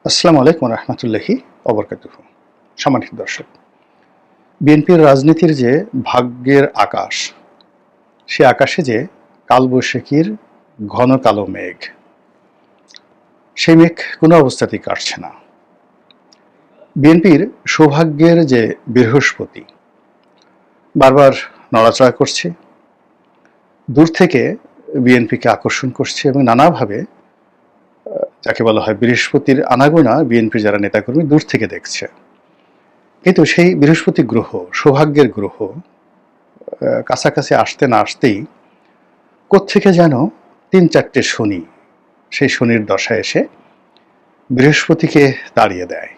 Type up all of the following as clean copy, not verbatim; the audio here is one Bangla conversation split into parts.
আসসালামু আলাইকুম রহমতুল্লাহি অবরকাতুহু। সম্মানিত দর্শক, বিএনপির রাজনীতির যে ভাগ্যের আকাশ, সে আকাশে যে কালবৈশাখীর ঘন কালো মেঘ, সেই মেঘ কোনো অবস্থাতেই কাটছে না। বিএনপির সৌভাগ্যের যে বৃহস্পতি বারবার নড়াচড়া করছে, দূর থেকে বিএনপিকে আকর্ষণ করছে এবং নানাভাবে যাকে বলা হয় বৃহস্পতির আনাগোনা বিএনপির যারা নেতাকর্মী দূর থেকে দেখছে। কিন্তু সেই বৃহস্পতি গ্রহ, সৌভাগ্যের গ্রহ, কাছাকাছি আসতে না আসতেই কোত্থেকে যেন ৩-৪টে শনি সেই শনির দশায় এসে বৃহস্পতিকে তাড়িয়ে দেয়।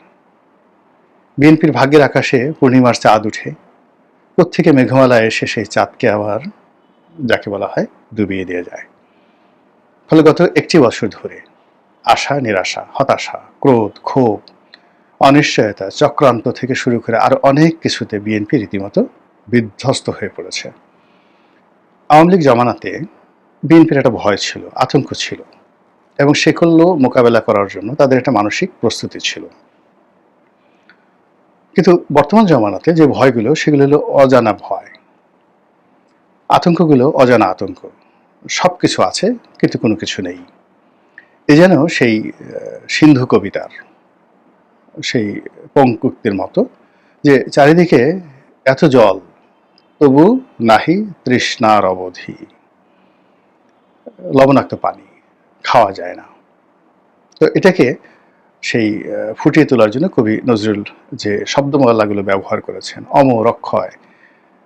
বিএনপির ভাগ্যের আকাশে পূর্ণিমার চাঁদ উঠে, কোত্থেকে মেঘমালা এসে সেই চাঁদকে আবার যাকে বলা হয় ডুবিয়ে দিয়ে যায়। ফলে গত একটি বছর ধরে আশা, নিরাশা, হতাশা, ক্রোধ, ক্ষোভ, অনিশ্চয়তা, চক্রান্ত থেকে শুরু করে আরো অনেক কিছুতে বিএনপি রীতিমতো বিধ্বস্ত হয়ে পড়েছে। আওয়ামী লীগ জমানাতে বিএনপির একটা ভয় ছিল, আতঙ্ক ছিল, এবং সেগুলো মোকাবেলা করার জন্য তাদের একটা মানসিক প্রস্তুতি ছিল। কিন্তু বর্তমান জমানাতে যে ভয়গুলো, সেগুলো হলো অজানা ভয়, আতঙ্কগুলো অজানা আতঙ্ক। সব কিছু আছে কিন্তু কোনো কিছু নেই। এ যেন সেই সিন্ধু কবিতার সেই পঙ্কুক্তির মতো, যে চারিদিকে এত জল তবু নাহি তৃষ্ণার অবধি, লবণাক্ত পানি খাওয়া যায় না। তো এটাকে সেই ফুটিয়ে তোলার জন্য কবি নজরুল যে শব্দমালাগুলো ব্যবহার করেছেন, অমর, অক্ষয়,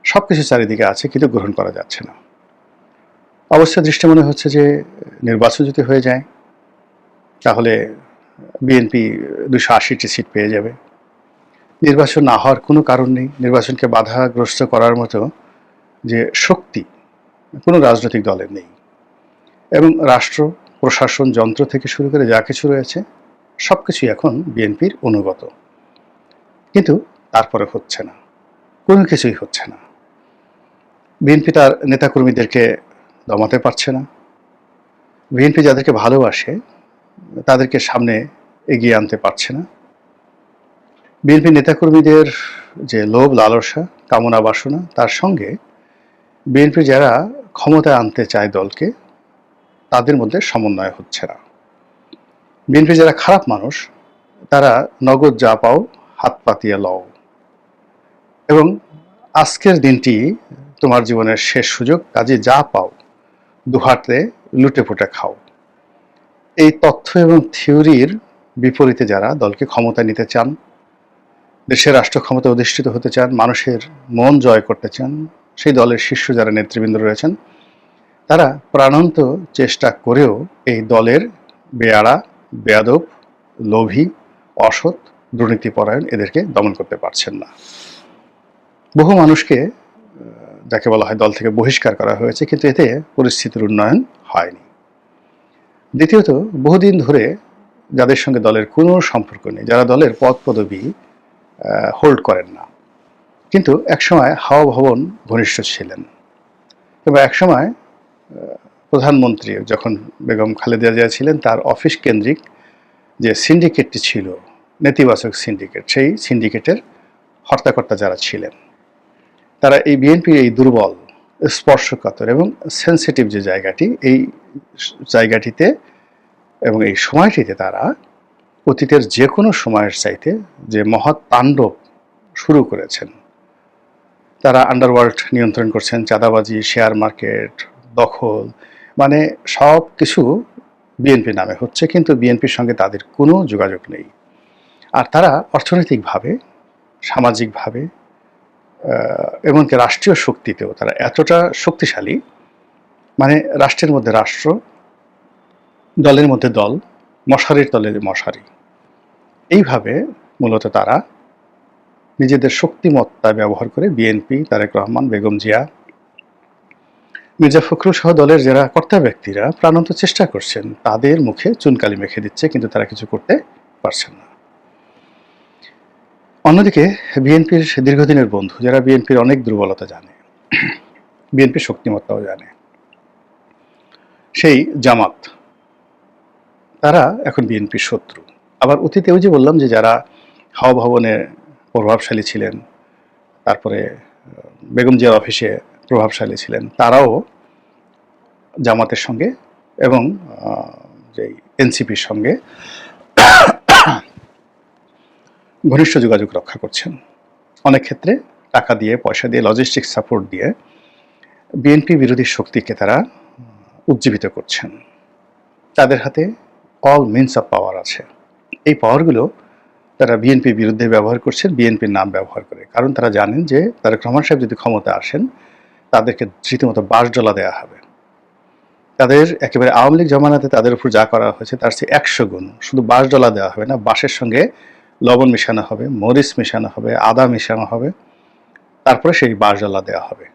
সবকিছু চারিদিকে আছে কিন্তু গ্রহণ করা যাচ্ছে না। অবস্থা দৃষ্টি মনে হচ্ছে যে নির্বাচন যদি হয়ে যায় তাহলে বিএনপি 280টি সিট পেয়ে যাবে। নির্বাচন না হওয়ার কোনো কারণ নেই। নির্বাচনকে বাধাগ্রস্ত করার মতো যে শক্তি কোনো রাজনৈতিক দলের নেই, এবং রাষ্ট্র, প্রশাসন, যন্ত্র থেকে শুরু করে যা কিছু রয়েছে সবকিছুই এখন বিএনপির অনুগত। কিন্তু তারপরে হচ্ছে না, কোনো কিছুই হচ্ছে না। বিএনপি তার নেতাকর্মীদেরকে দমাতে পারছে না। বিএনপি যাদেরকে ভালোবাসে তাদেরকে সামনে এগিয়ে আনতে পারছে না। বিএনপি নেতাকর্মীদের যে লোভ, লালসা, কামনা বাসনা, তার সঙ্গে বিএনপি যারা ক্ষমতায় আনতে চায় দলকে, তাদের মধ্যে সমন্বয় হচ্ছে না। বিএনপি যারা খারাপ মানুষ, তারা নগদ যা পাও হাত পাতিয়া লও, এবং আজকের দিনটি তোমার জীবনের শেষ সুযোগ, কাজে যা পাও দুহাতে লুটে পুটে খাও। এই তথ্য এবং থিওরির বিপরীতে যারা দলকে ক্ষমতা নিতে চান, দেশের রাষ্ট্র ক্ষমতা অধিষ্ঠিত হতে চান, মানুষের মন জয় করতে চান, সেই দলের শীর্ষ যারা নেতৃবৃন্দ রয়েছেন, তারা প্রাণান্ত চেষ্টা করেও এই দলের বেয়াড়া, বেয়াদব, লোভী, অসৎ, দুর্নীতিপরায়ণ এদেরকে দমন করতে পারছেন না। বহু মানুষকে যাকে বলা হয় দল থেকে বহিষ্কার করা হয়েছে, কিন্তু এতে পরিস্থিতির উন্নয়ন হয়নি। দ্বিতীয়ত, বহুদিন ধরে যাদের সঙ্গে দলের কোনো সম্পর্ক নেই, যারা দলের পদ পদবি হোল্ড করেন না, কিন্তু একসময় হাওয়া ভবন ঘনিষ্ঠ ছিলেন, কিংবা একসময় প্রধানমন্ত্রী যখন বেগম খালেদা জিয়া ছিলেন, তার অফিস কেন্দ্রিক যে সিন্ডিকেটটি ছিল, নেতিবাচক সিন্ডিকেট, সেই সিন্ডিকেটের হর্তাকর্তা যারা ছিলেন, তারা এই বিএনপির এই দুর্বল, স্পর্শকাতর এবং সেন্সিটিভ যে জায়গাটি, এই জায়গাটিতে এবং এই সময়টিতে তারা অতীতের যে কোনো সময়ের চাইতে যে মহৎ তাণ্ডব শুরু করেছেন। তারা আন্ডারওয়ার্ল্ড নিয়ন্ত্রণ করছেন, চাঁদাবাজি, শেয়ার মার্কেট, দখল, মানে সব কিছু বিএনপি নামে হচ্ছে, কিন্তু বিএনপির সঙ্গে তাদের কোনো যোগাযোগ নেই। আর তারা অর্থনৈতিকভাবে, সামাজিকভাবে, এমনকি রাষ্ট্রীয় শক্তিতেও তারা এতটা শক্তিশালী, মানে রাষ্ট্রের মধ্যে রাষ্ট্র, দলের মধ্যে দল, মশারির তলে মশারি, এইভাবে মূলত তারা নিজেদের শক্তিমত্তা ব্যবহার করে বিএনপি, তারেক রহমান, বেগম জিয়া, মির্জা ফখরুল সহ দলের যারা কর্তা ব্যক্তিরা প্রাণান্ত চেষ্টা করছেন, তাদের মুখে চুনকালি মেখে দিচ্ছে, কিন্তু তারা কিছু করতে পারছেন না। অন্যদিকে বিএনপির দীর্ঘদিনের বন্ধু, যারা বিএনপির অনেক দুর্বলতা জানে, বিএনপির শক্তিমত্তাও জানে, সেই জামাত, তারা এখন বিএনপির শত্রু। আবার অতীতে ওই যে বললাম যে যারা হাওয়া ভবনে প্রভাবশালী ছিলেন, তারপরে বেগম জিয়ার অফিসে প্রভাবশালী ছিলেন, তারাও জামাতের সঙ্গে এবং যে এনসিপির সঙ্গে ঘনিষ্ঠ যোগাযোগ রক্ষা করছেন। অনেক ক্ষেত্রে টাকা দিয়ে, পয়সা দিয়ে, লজিস্টিক সাপোর্ট দিয়ে বিএনপি বিরোধী শক্তিকে তারা উজ্জীবিত করছেন। তাদের হাতে অল মিনস অফ পাওয়ার আছে। এই পাওয়ারগুলো তারা বিএনপির বিরুদ্ধে ব্যবহার করছেন, বিএনপির নাম ব্যবহার করে। কারণ তারা জানেন যে তারেক রহমান সাহেব যদি ক্ষমতা আসেন, তাদেরকে রীতিমতো বাঁশডলা দেওয়া হবে। তাদের একেবারে আওয়ামী লীগ জমানাতে তাদের উপর যা করা হয়েছে তার চেয়ে 100 গুণ। শুধু বাঁশডলা দেওয়া হবে না, বাঁশের সঙ্গে লবণ মেশানো হবে, মরিচ মেশানো হবে, আদা মেশানো হবে, তারপরে সেই বাঁশডলা দেওয়া হবে।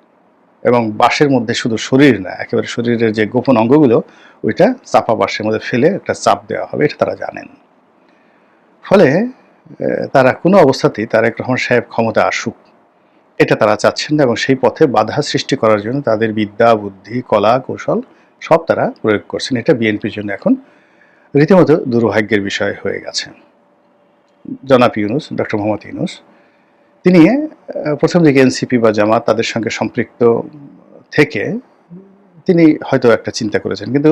এবং বাঁশের মধ্যে শুধু শরীর না, একেবারে শরীরের যে গোপন অঙ্গগুলো ওইটা চাপা বাঁশের মধ্যে ফেলে একটা চাপ দেওয়া হবে, এটা তারা জানেন। ফলে তারা কোনো অবস্থাতেই তারেক রহমান সাহেব ক্ষমতা আসুক এটা তারা চাচ্ছেন না, এবং সেই পথে বাধা সৃষ্টি করার জন্য তাদের বিদ্যা, বুদ্ধি, কলা, কৌশল সব তারা প্রয়োগ করছেন। এটা বিএনপির জন্য এখন রীতিমতো দুর্ভাগ্যের বিষয় হয়ে গেছে। জনাব ইউনূস, ডক্টর মোহাম্মদ ইউনূস, তিনি প্রথম দিকে এনসিপি বা জামাত তাদের সঙ্গে সম্পৃক্ত থেকে তিনি হয়তো একটা চিন্তা করেছেন, কিন্তু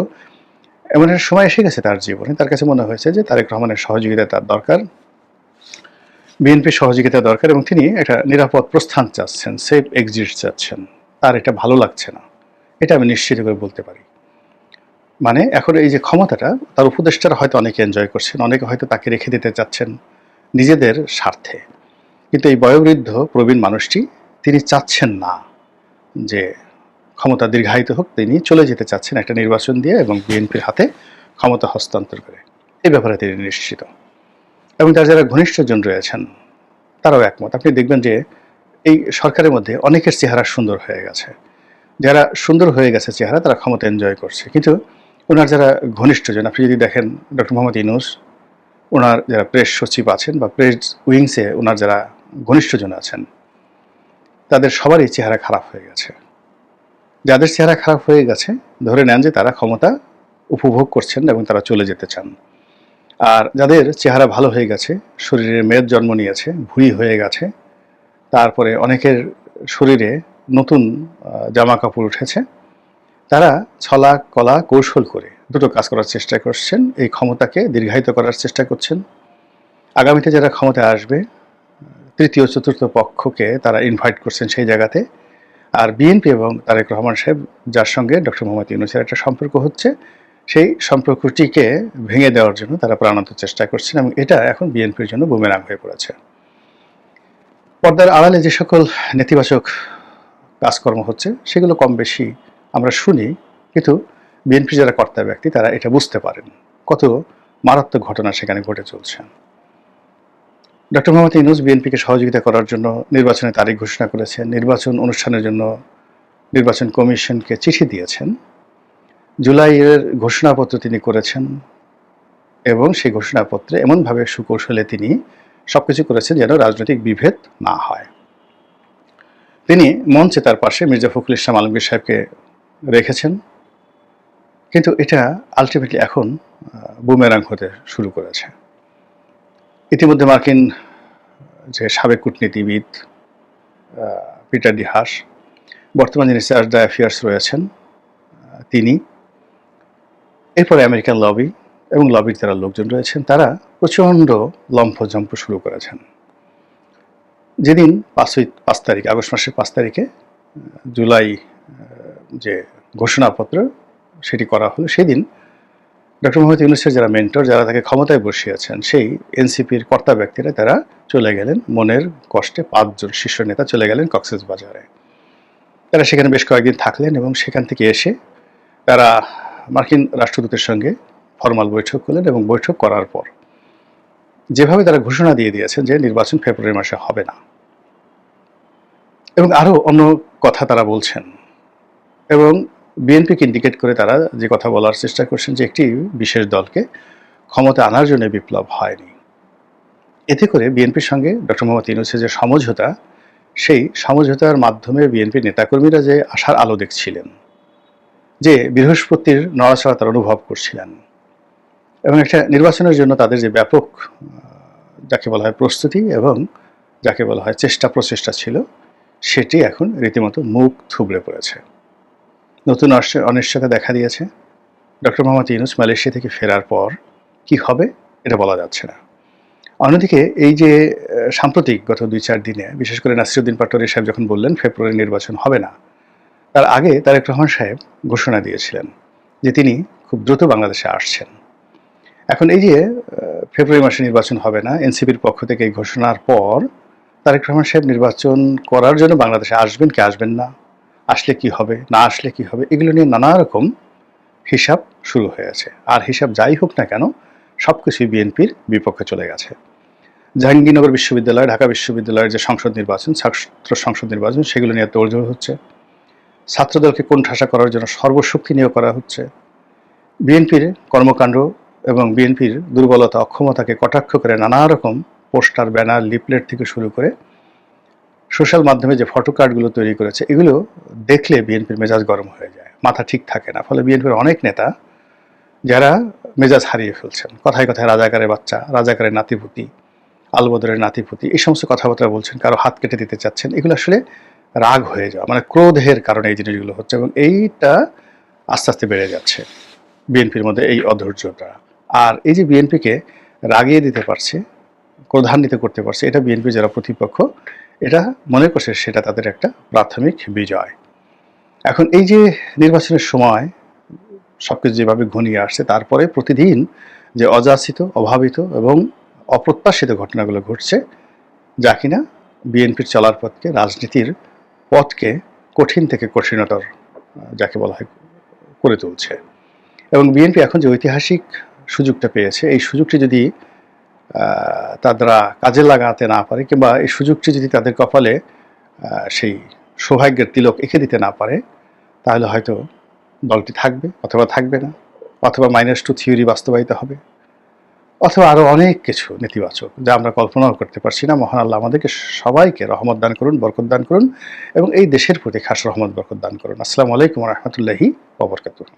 এমন একটা সময় এসে গেছে তার জীবনে, তার কাছে মনে হয়েছে যে তারেক রহমানের সহযোগিতা তার দরকার, বিএনপির সহযোগিতা দরকার, এবং তিনি একটা নিরাপদ প্রস্থান চাচ্ছেন, সেফ এক্সিট চাচ্ছেন। তার এটা ভালো লাগছে না, এটা আমি নিশ্চিত করে বলতে পারি। মানে এখন এই যে ক্ষমতাটা, তার উপদেষ্টারা হয়তো অনেকে এনজয় করছেন, অনেকে হয়তো তাকে রেখে দিতে চাচ্ছেন নিজেদের স্বার্থে, কিন্তু এই বয়োবৃদ্ধ প্রবীণ মানুষটি তিনি চাচ্ছেন না যে ক্ষমতা দীর্ঘায়িত হোক, তিনি চলে যেতে চাচ্ছেন একটা নির্বাচন দিয়ে এবং বিএনপির হাতে ক্ষমতা হস্তান্তর করে। এই ব্যাপারে তিনি নিশ্চিত, এবং তার যারা ঘনিষ্ঠজন রয়েছেন তারাও একমত। আপনি দেখবেন যে এই সরকারের মধ্যে অনেকের চেহারা সুন্দর হয়ে গেছে, যারা সুন্দর হয়ে গেছে চেহারা তারা ক্ষমতা এনজয় করছে, কিন্তু ওনার যারা ঘনিষ্ঠজন, আপনি যদি দেখেন ডক্টর মোহাম্মদ ইউনূস, ওনার যারা প্রেস সচিব আছেন বা প্রেস উইংসে ওনার যারা ঘনিষ্ঠজন আছেন, তাদের সবারই চেহারা খারাপ হয়ে গেছে। যাদের চেহারা খারাপ হয়ে গেছে ধরে নেন যে তারা ক্ষমতা উপভোগ করছেন এবং তারা চলে যেতে চান। আর যাদের চেহারা ভালো হয়ে গেছে, শরীরে মেদ জন্ম নিয়েছে, ভুঁড়ি হয়ে গেছে, তারপরে অনেকের শরীরে নতুন জামা কাপড় উঠেছে, তারা ছলা কলা কৌশল করে দুটো কাজ করার চেষ্টা করছেন, এই ক্ষমতাকে দীর্ঘায়িত করার চেষ্টা করছেন। আগামীতে যারা ক্ষমতায় আসবে, তৃতীয় চতুর্থ পক্ষকে তারা ইনভাইট করছেন সেই জায়গাতে। আর বিএনপি এবং তারেক রহমান সাহেব যার সঙ্গে ডক্টর মোহাম্মদ ইউনূসের একটা সম্পর্ক হচ্ছে, সেই সম্পর্কটিকে ভেঙে দেওয়ার জন্য তারা প্রাণান্ত চেষ্টা করছেন, এবং এটা এখন বিএনপির জন্য বুমেরাং হয়ে পড়েছে। পর্দার আড়ালে যে সকল নেতিবাচক কাজকর্ম হচ্ছে সেগুলো কম বেশি আমরা শুনি, কিন্তু বিএনপির যারা কর্তা ব্যক্তি তারা এটা বুঝতে পারেন কত মারাত্মক ঘটনা সেখানে ঘটে চলছে। ডক্টর মোহাম্মদ ইউনূস বিএনপিকে সহযোগিতা করার জন্য নির্বাচনের তারিখ ঘোষণা করেছেন, নির্বাচন অনুষ্ঠানের জন্য নির্বাচন কমিশনকে চিঠি দিয়েছেন, জুলাইয়ের ঘোষণাপত্র তিনি করেছেন, এবং সেই ঘোষণাপত্রে এমনভাবে সুকৌশলে তিনি সবকিছু করেছেন যেন রাজনৈতিক বিভেদ না হয়। তিনি মঞ্চে তার পাশে মির্জা ফখরুল ইসলাম আলমগীর সাহেবকে রেখেছেন, কিন্তু এটা আলটিমেটলি এখন বুমেরাং হতে শুরু করেছে। ইতিমধ্যে মার্কিন যে সাবেক কূটনীতিবিদ পিটার ডি হাস, বর্তমান যিনি চার্জ দ্য অ্যাফেয়ার্স রয়েছেন তিনি, এরপরে আমেরিকান লবি এবং লবির যারা লোকজন রয়েছেন তারা প্রচণ্ড লম্ফজম্প শুরু করেছেন। যেদিন 5 তারিখ, আগস্ট মাসের 5 তারিখে জুলাই যে ঘোষণাপত্র সেটি করা হলো, সেদিন ডক্টর মোহাম্মদ ইউনূসের যারা মেন্টর, যারা তাকে ক্ষমতায় বসিয়েছেন, সেই এনসিপির কর্তা ব্যক্তিরা তারা চলে গেলেন মনের কষ্টে। 5 জন শীর্ষ নেতা চলে গেলেন কক্সবাজারে। তারা সেখানে বেশ কয়েকদিন থাকলেন, এবং সেখান থেকে এসে তারা মার্কিন রাষ্ট্রদূতের সঙ্গে ফরমাল বৈঠক করলেন, এবং বৈঠক করার পর যেভাবে তারা ঘোষণা দিয়ে দিয়েছেন যে নির্বাচন ফেব্রুয়ারি মাসে হবে না, এবং আরও অন্য কথা তারা বলছেন, এবং বিএনপিকে ইন্ডিকেট করে তারা যে কথা বলার চেষ্টা করছেন যে একটি বিশেষ দলকে ক্ষমতা আনার জন্য বিপ্লব হয়নি। এতে করে বিএনপির সঙ্গে ডক্টর মোহাম্মদ ইউনূসের যে সমঝোতা, সেই সমঝোতার মাধ্যমে বিএনপির নেতাকর্মীরা যে আশার আলো দেখছিলেন, যে বৃহস্পতির নড়াচড়া তারা অনুভব করছিলেন, এবং একটা নির্বাচনের জন্য তাদের যে ব্যাপক যাকে বলা হয় প্রস্তুতি এবং যাকে বলা হয় চেষ্টা প্রচেষ্টা ছিল, সেটি এখন রীতিমতো মুখ থুবড়ে পড়েছে। নতুন অনিশ্চয়তা দেখা দিয়েছে। ডক্টর মোহাম্মদ ইউনূস মালয়েশিয়া থেকে ফেরার পর কি হবে এটা বলা যাচ্ছে না। অন্যদিকে এই যে সাম্প্রতিক গত ২-৪ দিনে বিশেষ করে নাসিরুদ্দিন পাটোয়ারী সাহেব যখন বললেন ফেব্রুয়ারি নির্বাচন হবে না, তার আগে তারেক রহমান সাহেব ঘোষণা দিয়েছিলেন যে তিনি খুব দ্রুত বাংলাদেশে আসছেন। এখন এই যে ফেব্রুয়ারি মাসে নির্বাচন হবে না, এনসিপির পক্ষ থেকে এই ঘোষণার পর তারেক রহমান সাহেব নির্বাচন করার জন্য বাংলাদেশে আসবেন কি আসবেন না, আসলে কি হবে না আসলে কি হবে, এগুলো নিয়ে নানা রকম হিসাব শুরু হয়েছে। আর হিসাব যাই হোক না কেন, সব কিছুই বিএনপির বিপক্ষে চলে গেছে। জাহাঙ্গীরনগর বিশ্ববিদ্যালয়, ঢাকা বিশ্ববিদ্যালয়ের যে সংসদ নির্বাচন, ছাত্র সংসদ নির্বাচন, সেগুলো নিয়ে তোড়জোড় হচ্ছে। ছাত্রদলকে কোণঠাসা করার জন্য সর্বশক্তি নিয়োগ করা হচ্ছে। বিএনপির কর্মকাণ্ড এবং বিএনপির দুর্বলতা অক্ষমতাকে কটাক্ষ করে নানা রকম পোস্টার, ব্যানার, লিফলেট থেকে শুরু করে সোশ্যাল মাধ্যমে যে ফটো কার্ডগুলো তৈরি করেছে, এগুলো দেখলে বিএনপির মেজাজ গরম হয়ে যায়, মাথা ঠিক থাকে না। ফলে বিএনপির অনেক নেতা যারা মেজাজ হারিয়ে ফেলছেন, কথায় কথায় রাজাকারের বাচ্চা, রাজাকারের নাতিপুতি, আলবদরের নাতিপুতি, এই সমস্ত কথাবার্তা বলছেন, কারো হাত কেটে দিতে চাচ্ছেন। এগুলো আসলে রাগ হয়ে যাওয়া, মানে ক্রোধের কারণে এই জিনিসগুলো হচ্ছে এবং এইটা আস্তে আস্তে বেড়ে যাচ্ছে বিএনপির মধ্যে, এই অধৈর্যটা। আর এই যে বিএনপিকে রাগিয়ে দিতে পারছে, ক্রোধান্বিত করতে পারছে, এটা বিএনপির যারা প্রতিপক্ষ এটা মনে করছে সেটা তাদের একটা প্রাথমিক বিজয়। এখন এই যে নির্বাচনের সময় সবকিছু যেভাবে ঘনিয়ে আসছে, তারপরে প্রতিদিন যে অযাচিত, অভাবিত এবং অপ্রত্যাশিত ঘটনাগুলো ঘটছে, যা কিনা বিএনপির চলার পথকে, রাজনীতির পথকে কঠিন থেকে কঠিনতর যাকে বলা হয় করে তুলছে। এবং বিএনপি এখন যে ঐতিহাসিক সুযোগটা পেয়েছে, এই সুযোগটি যদি তারা কাজে লাগাতে না পারে, কিংবা এই সুযোগটি যদি তাদের কপালে সেই সৌভাগ্যের তিলক এঁকে দিতে না পারে, তাহলে হয়তো দলটি থাকবে অথবা থাকবে না, অথবা -2 থিওরি বাস্তবায়িত হবে, অথবা আরও অনেক কিছু নেতিবাচক যা আমরা কল্পনাও করতে পারছি না। মহান আল্লাহ আমাদেরকে সবাইকে রহমত দান করুন, বরকত দান করুন এবং এই দেশের প্রতি খাস রহমত বরকত দান করুন। আসসালামু আলাইকুম ওয়া রাহমাতুল্লাহি ওয়া বারাকাতুহু।